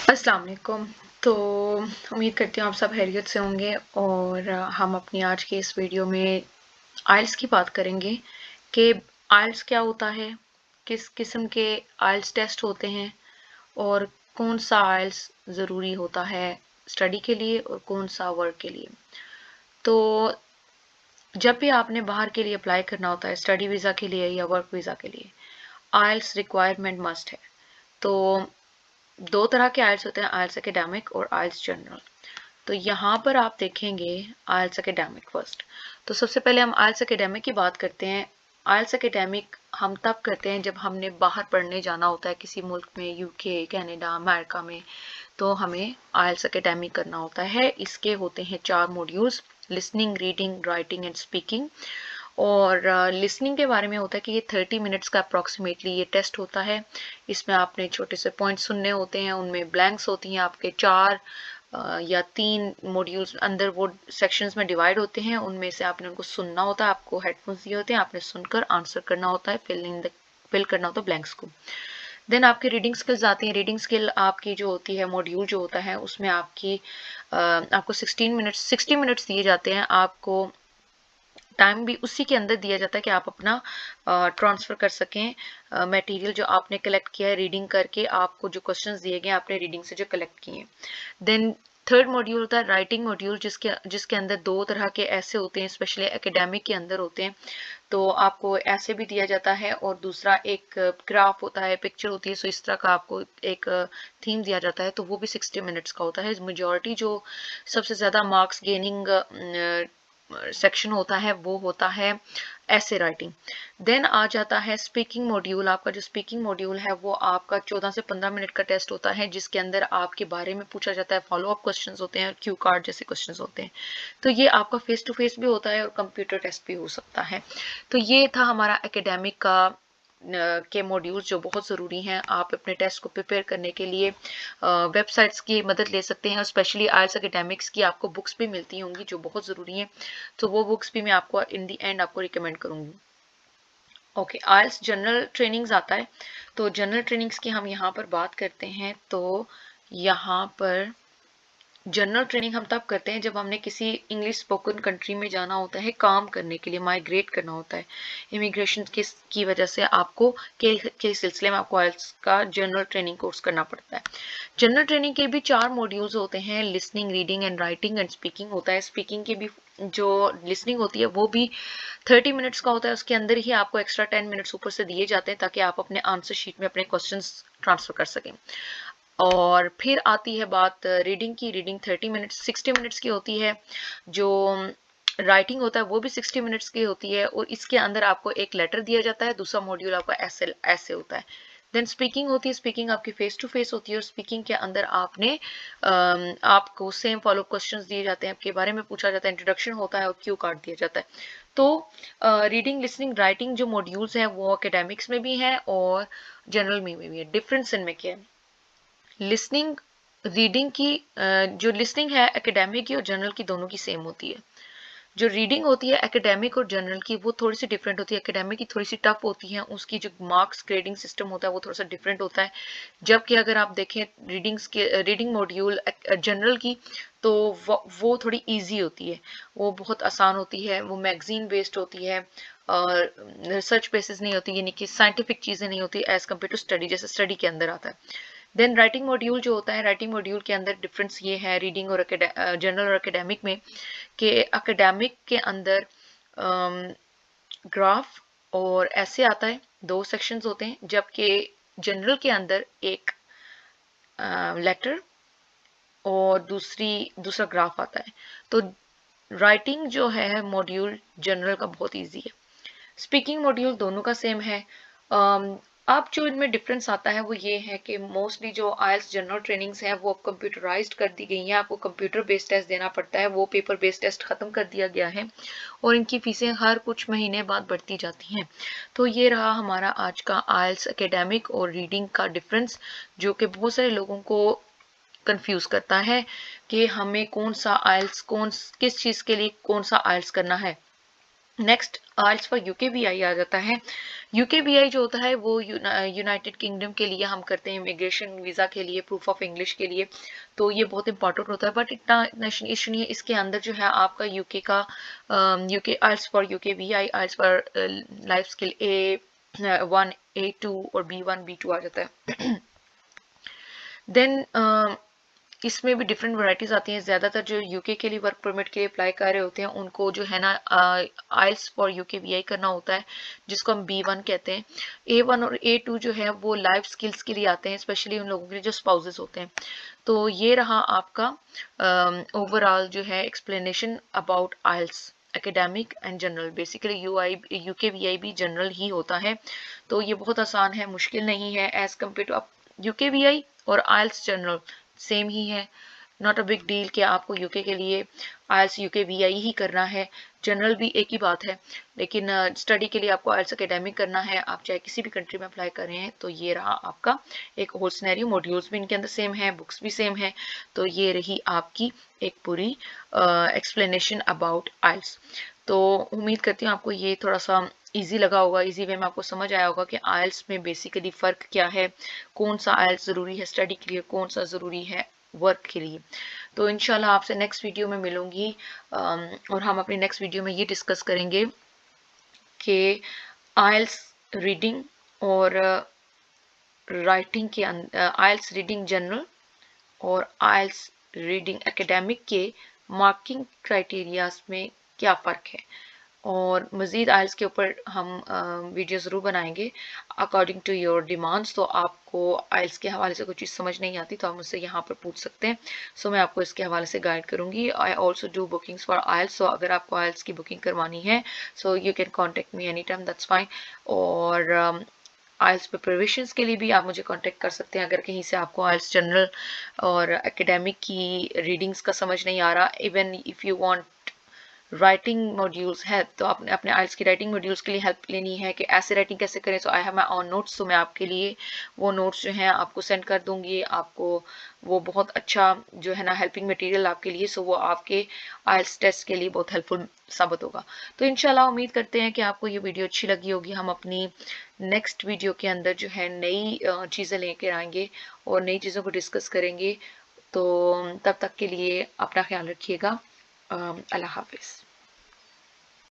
अस्सलाम वालेकुम। तो उम्मीद करती हूँ आप सब खैरियत से होंगे और हम अपनी आज की इस वीडियो में आइल्स की बात करेंगे कि आइल्स क्या होता है, किस किस्म के आइल्स टेस्ट होते हैं और कौन सा आइल्स ज़रूरी होता है स्टडी के लिए और कौन सा वर्क के लिए। तो जब भी आपने बाहर के लिए अप्लाई करना होता है स्टडी वीज़ा के लिए या वर्क वीज़ा के लिए, आइल्स रिक्वायरमेंट मस्ट है। तो दो तरह के आइल्स होते हैं, आइल्स एकेडमिक और आइल्स जनरल। तो यहाँ पर आप देखेंगे आइल्स एकेडमिक फर्स्ट। तो सबसे पहले हम आइल्स एकेडमिक की बात करते हैं। आइल्स एकेडमिक हम तब करते हैं जब हमने बाहर पढ़ने जाना होता है किसी मुल्क में, यूके, कनाडा, अमेरिका में, तो हमें आइल्स एकेडमिक करना होता है। इसके होते हैं 4 modules: listening, reading, writing and speaking. और लिसनिंग के बारे में होता है कि ये 30 मिनट्स का अप्रॉक्सीमेटली ये टेस्ट होता है। इसमें आपने छोटे से पॉइंट सुनने होते हैं, उनमें ब्लैंक्स होती हैं आपके 4 या 3 मॉड्यूल्स अंदर वो सेक्शंस में डिवाइड होते हैं, उनमें से आपने उनको सुनना होता है, आपको हेडफोन्स दिए होते हैं, आपने सुनकर आंसर करना होता है, फिल करना होता है ब्लैंक्स को। देन आपकी रीडिंग स्किल्स आती हैं। रीडिंग स्किल आपकी जो होती है, मॉड्यूल जो होता है उसमें आपको 60 मिनट्स दिए जाते हैं। आपको टाइम भी उसी के अंदर दिया जाता है कि आप अपना ट्रांसफर कर सकें मटेरियल जो आपने कलेक्ट किया है रीडिंग करके। आपको जो क्वेश्चंस दिए गए आपने रीडिंग से जो कलेक्ट किए। देन थर्ड मॉड्यूल होता है राइटिंग मॉड्यूल, जिसके जिसके अंदर 2 तरह के ऐसे होते हैं, स्पेशली एकेडमिक के अंदर होते हैं। तो आपको ऐसे भी दिया जाता है और दूसरा एक ग्राफ होता है, पिक्चर होती है। सो इस तरह का आपको एक थीम दिया जाता है, तो वो भी 60 मिनट्स का होता है। मेजॉरिटी जो सबसे ज़्यादा मार्क्स गेनिंग सेक्शन होता है वो होता है ऐसे राइटिंग। देन आ जाता है स्पीकिंग मॉड्यूल। आपका जो स्पीकिंग मॉड्यूल है वो आपका 14 से 15 मिनट का टेस्ट होता है, जिसके अंदर आपके बारे में पूछा जाता है, फॉलो अप क्वेश्चंस होते हैं, क्यू कार्ड जैसे क्वेश्चंस होते हैं। तो ये आपका फेस टू फेस भी होता है और कंप्यूटर टेस्ट भी हो सकता है। तो ये था हमारा एकेडमिक का के मॉड्यूल्स जो बहुत ज़रूरी हैं। आप अपने टेस्ट को प्रिपेयर करने के लिए वेबसाइट्स की मदद ले सकते हैं और स्पेशली आइल्स एकेडमिक्स की आपको बुक्स भी मिलती होंगी जो बहुत ज़रूरी हैं। तो वो बुक्स भी मैं आपको इन दी एंड आपको रिकमेंड करूँगी। ओके, आइल्स जनरल ट्रेनिंग्स आता है। तो जनरल ट्रेनिंग्स की हम यहाँ पर बात करते हैं। तो यहाँ पर जनरल ट्रेनिंग हम तब करते हैं जब हमने किसी इंग्लिश स्पोकन कंट्री में जाना होता है काम करने के लिए, माइग्रेट करना होता है। इमिग्रेशन की वजह से आपको के सिलसिले में आपको आइल्स का जनरल ट्रेनिंग कोर्स करना पड़ता है। जनरल ट्रेनिंग के भी 4 मॉड्यूल्स होते हैं, listening, reading and writing and speaking होता है। स्पीकिंग की भी जो लिसनिंग होती है वो भी 30 मिनट्स का होता है। उसके अंदर ही आपको एक्स्ट्रा 10 मिनट्स ऊपर से दिए जाते हैं ताकि आप अपने आंसर शीट में अपने क्वेश्चंस ट्रांसफर कर सकें। और फिर आती है बात रीडिंग की। रीडिंग 30 मिनट्स 60 मिनट्स की होती है। जो राइटिंग होता है वो भी 60 मिनट्स की होती है और इसके अंदर आपको एक लेटर दिया जाता है, दूसरा मॉड्यूल आपका ऐसे ऐसे होता है। देन स्पीकिंग होती है। स्पीकिंग आपकी फेस टू फेस होती है और स्पीकिंग के अंदर आपको सेम फॉलो क्वेश्चंस दिए जाते हैं, आपके बारे में पूछा जाता है, इंट्रोडक्शन होता है और क्यू कार्ड दिया जाता है। तो रीडिंग, लिसनिंग, राइटिंग जो मॉड्यूल्स हैं वो एकेडमिक्स में भी हैं और जनरल में भी है। डिफरेंस इनमें क्या है? लिसनिंग, रीडिंग की जो लिसनिंग है एकेडमिक की और जनरल की दोनों की सेम होती है। जो रीडिंग होती है एकेडमिक और जनरल की वो थोड़ी सी डिफरेंट होती है। एकेडमिक की थोड़ी सी टफ होती है, उसकी जो मार्क्स ग्रेडिंग सिस्टम होता है वो थोड़ा सा डिफरेंट होता है। जबकि अगर आप देखें रीडिंग मॉड्यूल जनरल की, तो वो थोड़ी इजी होती है, वो बहुत आसान होती है, वो मैगजीन बेस्ड होती है और रिसर्च बेसिस नहीं होती, यानी कि साइंटिफिक चीज़ें नहीं होती एज कम्पेयर टू स्टडी, जैसे स्टडी के अंदर आता है। देन राइटिंग मॉड्यूल जो होता है, राइटिंग मॉड्यूल के अंदर डिफरेंस ये है रीडिंग और जनरल और एकेडमिक में कि एकेडमिक के अंदर ग्राफ और ऐसे आता है, 2 सेक्शंस होते हैं, जबकि जनरल के अंदर एक लेटर और दूसरा ग्राफ आता है। तो राइटिंग जो है मॉड्यूल जनरल का बहुत इजी है। स्पीकिंग मॉड्यूल दोनों का सेम है। अब जो इनमें डिफरेंस आता है वो ये है कि मोस्टली जो आइल्स जनरल ट्रेनिंग्स हैं वो अब कंप्यूटराइज्ड कर दी गई हैं। आपको कंप्यूटर बेस्ड टेस्ट देना पड़ता है, वो पेपर बेस्ड टेस्ट ख़त्म कर दिया गया है और इनकी फीसें हर कुछ महीने बाद बढ़ती जाती हैं। तो ये रहा हमारा आज का आइल्स एकेडमिक और रीडिंग का डिफरेंस, जो कि बहुत सारे लोगों को कंफ्यूज करता है कि हमें कौन सा आइल्स किस चीज़ के लिए कौन सा आइल्स करना है। नेक्स्ट आइल्स फॉर यूकेबीआई आ जाता है। यूकेबीआई जो होता है वो यूनाइटेड किंगडम के लिए हम करते हैं, इमिग्रेशन वीज़ा के लिए, प्रूफ ऑफ इंग्लिश के लिए। तो ये बहुत इंपॉर्टेंट होता है, बट इतना इशू नहीं है। इसके अंदर जो है आपका यूके का UK IELTS for UKVI, IELTS for life skill A1 A2 और B1 B2 आ जाता है। देन इसमें भी डिफरेंट वैरायटीज आती हैं। ज़्यादातर जो यूके के लिए वर्क परमिट के लिए अप्लाई कर रहे होते हैं उनको जो है ना आइल्स फॉर यूके वीआई करना होता है, जिसको हम B1 कहते हैं। A1 और A2 जो है वो लाइफ स्किल्स के लिए आते हैं, स्पेशली उन लोगों के लिए जो स्पाउसेस होते हैं। तो ये रहा आपका ओवरऑल जो है explanation about IELTS academic and general. Basically UKVI भी जनरल ही होता है, तो ये बहुत आसान है, मुश्किल नहीं है as compare to UKVI और आइल्स जनरल सेम ही है। नॉट अ बिग डील कि आपको यूके के लिए आइल्स यूके वीआई ही करना है, जनरल भी एक ही बात है। लेकिन स्टडी के लिए आपको आइल्स एकेडमिक करना है, आप चाहे किसी भी कंट्री में अप्लाई कर रहे हैं। तो ये रहा आपका एक होल सिनेरियो, मॉड्यूल्स भी इनके अंदर सेम है, बुक्स भी सेम है। तो ये रही आपकी एक पूरी एक्सप्लेनेशन अबाउट आइल्स। तो उम्मीद करती हूँ आपको ये थोड़ा सा इजी लगा होगा, इजी वे में आपको समझ आया होगा कि आइल्स में बेसिकली फ़र्क क्या है, कौन सा आइल्स ज़रूरी है स्टडी के लिए, कौन सा ज़रूरी है वर्क के लिए। तो इंशाल्लाह आपसे नेक्स्ट वीडियो में मिलूंगी, और हम अपनी नेक्स्ट वीडियो में ये डिस्कस करेंगे कि आइल्स रीडिंग और राइटिंग के आइल्स रीडिंग जनरल और आइल्स रीडिंग एकेडमिक के मार्किंग क्राइटेरियाज में क्या फ़र्क है। और मज़ीद आइल्स के ऊपर हम वीडियो ज़रूर बनाएंगे अकॉर्डिंग टू योर डिमांड्स। तो आपको आइल्स के हवाले से कोई चीज़ समझ नहीं आती तो आप मुझसे यहाँ पर पूछ सकते हैं। सो मैं आपको इसके हवाले से गाइड करूँगी। I also do bookings for IELTS, so अगर आपको आइल्स की बुकिंग करवानी है so you can contact me any time, that's fine. और आइल्स प्रिपरेशंस के लिए भी आप मुझे कांटेक्ट कर सकते हैं अगर कहीं से आपको आइल्स जनरल और एकेडमिक की रीडिंग्स का समझ नहीं आ रहा। Even if you want writing modules है तो आपने अपने आइल्स की राइटिंग मॉड्यूल्स के लिए हेल्प लेनी है कि ऐसे राइटिंग कैसे करें, so I have my own notes. तो मैं आपके लिए वो नोट्स जो हैं आपको सेंड कर दूंगी। आपको वो बहुत अच्छा जो है ना हेल्पिंग मटेरियल आपके लिए, सो वो आपके आइल्स टेस्ट के लिए बहुत हेल्पफुल साबित होगा। तो इंशाल्लाह उम्मीद करते हैं कि आपको ये वीडियो अच्छी लगी होगी। हम अपनी नेक्स्ट वीडियो के अंदर जो है नई चीज़ें लेकर आएंगे और नई चीज़ों को डिस्कस करेंगे। तो तब तक के लिए अपना ख्याल रखिएगा। अल्लाह हाफिज़।